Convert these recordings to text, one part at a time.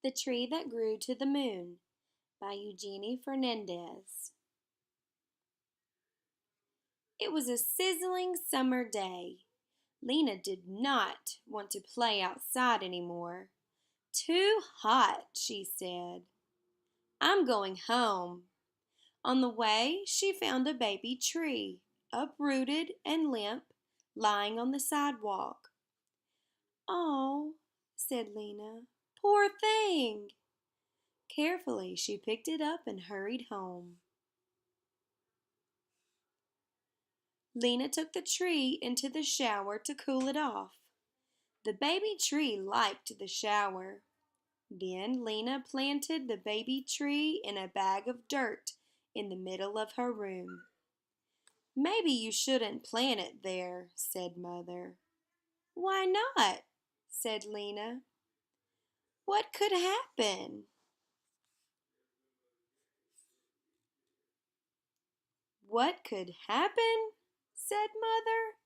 The Tree That Grew to the Moon by Eugenie Fernandes. It was a sizzling summer day. Lena did not want to play outside anymore. Too hot, she said. I'm going home. On the way, she found a baby tree, uprooted and limp, lying on the sidewalk. "Oh," said Lena, "poor thing." Carefully, she picked it up and hurried home. Lena took the tree into the shower to cool it off. The baby tree liked the shower. Then Lena planted the baby tree in a bag of dirt in the middle of her room. "Maybe you shouldn't plant it there," said Mother. "Why not?" said Lena. "What could happen?" "What could happen?" said Mother.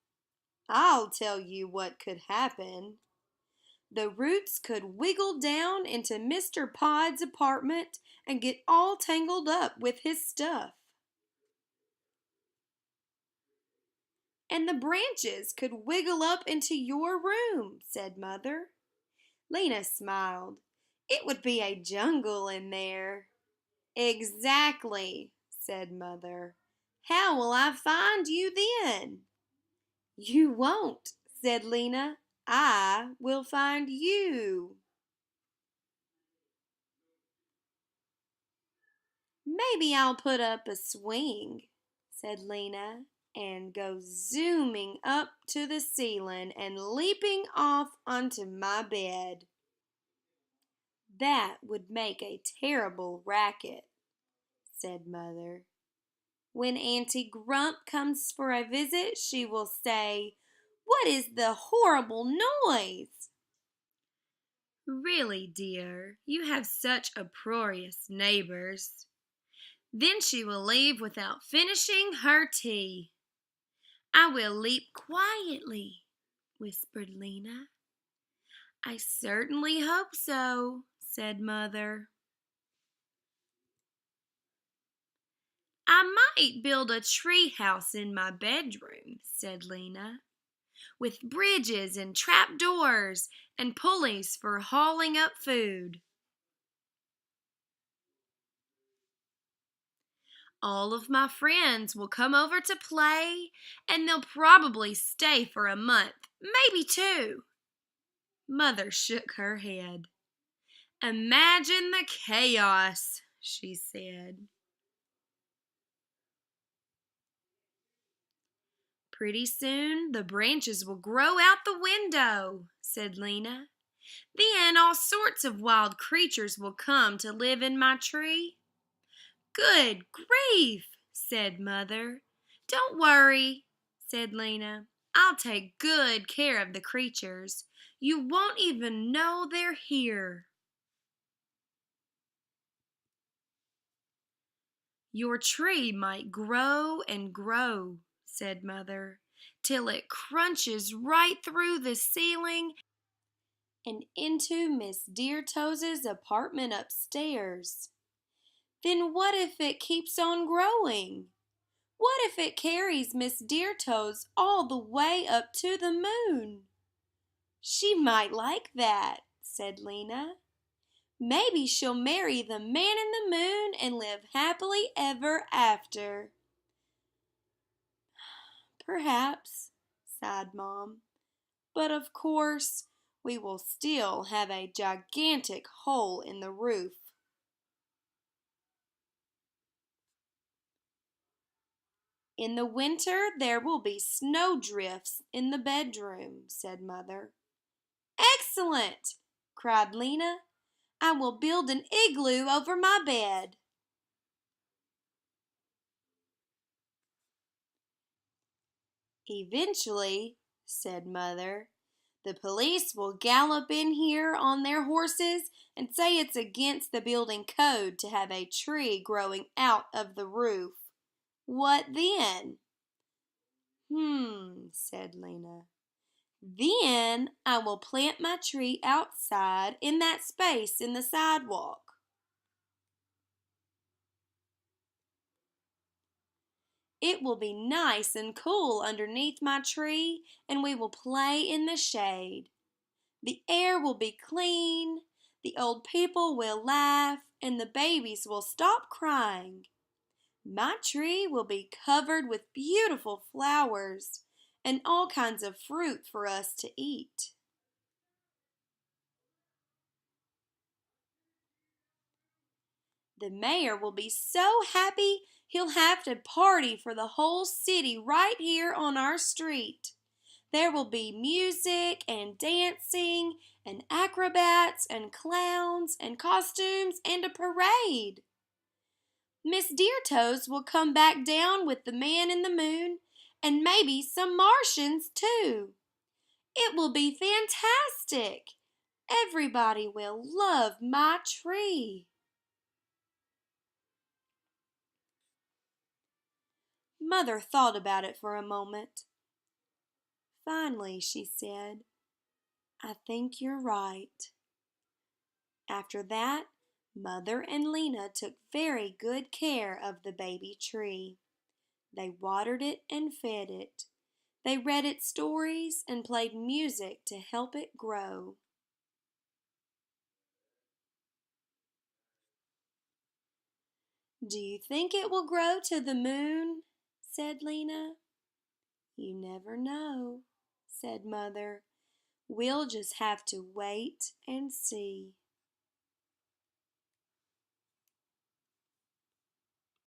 "I'll tell you what could happen. The roots could wiggle down into Mr. Pod's apartment and get all tangled up with his stuff. And the branches could wiggle up into your room," said Mother. Lena smiled. "It would be a jungle in there." "Exactly," said Mother. "How will I find you then?" "You won't," said Lena. "I will find you." "Maybe I'll put up a swing," said Lena, "and go zooming up to the ceiling and leaping off onto my bed." "That would make a terrible racket," said Mother. "When Auntie Grump comes for a visit, she will say, 'What is the horrible noise?'" "Really, dear, you have such uproarious neighbors." "Then she will leave without finishing her tea." "I will leap quietly," whispered Lena. "I certainly hope so," said Mother. "I might build a tree house in my bedroom," said Lena, "with bridges and trap doors and pulleys for hauling up food." "All of my friends will come over to play, and they'll probably stay for a month, maybe two." Mother shook her head. "Imagine the chaos," she said. "Pretty soon the branches will grow out the window," said Lena. "Then all sorts of wild creatures will come to live in my tree." "Good grief," said Mother. "Don't worry," said Lena. "I'll take good care of the creatures. You won't even know they're here." "Your tree might grow and grow," said Mother, "till it crunches right through the ceiling and into Miss Deertoes's apartment upstairs. Then what if it keeps on growing? What if it carries Miss Deertoes all the way up to the moon?" "She might like that," said Lena. "Maybe she'll marry the man in the moon and live happily ever after." "Perhaps," sighed Mom. "But of course, we will still have a gigantic hole in the roof." "In the winter, there will be snowdrifts in the bedroom," said Mother. "Excellent!" cried Lena. "I will build an igloo over my bed." "Eventually," said Mother, "the police will gallop in here on their horses and say it's against the building code to have a tree growing out of the roof. What then?" Said Lena. Then I will plant my tree outside in that space in the sidewalk. It will be nice and cool underneath my tree, and we will play in the shade. The air will be clean, the old people will laugh, and the babies will stop crying. My tree will be covered with beautiful flowers and all kinds of fruit for us to eat. The mayor will be so happy he'll have to party for the whole city right here on our street. There will be music and dancing and acrobats and clowns and costumes and a parade. Miss Deertoes will come back down with the man in the moon and maybe some Martians too. It will be fantastic. Everybody will love my tree. Mother thought about it for a moment. Finally, she said, I think you're right. After that, Mother and Lena took very good care of the baby tree. They watered it and fed it. They read it stories and played music to help it grow. Do you think it will grow to the moon? Said Lena. You never know, said Mother. We'll just have to wait and see.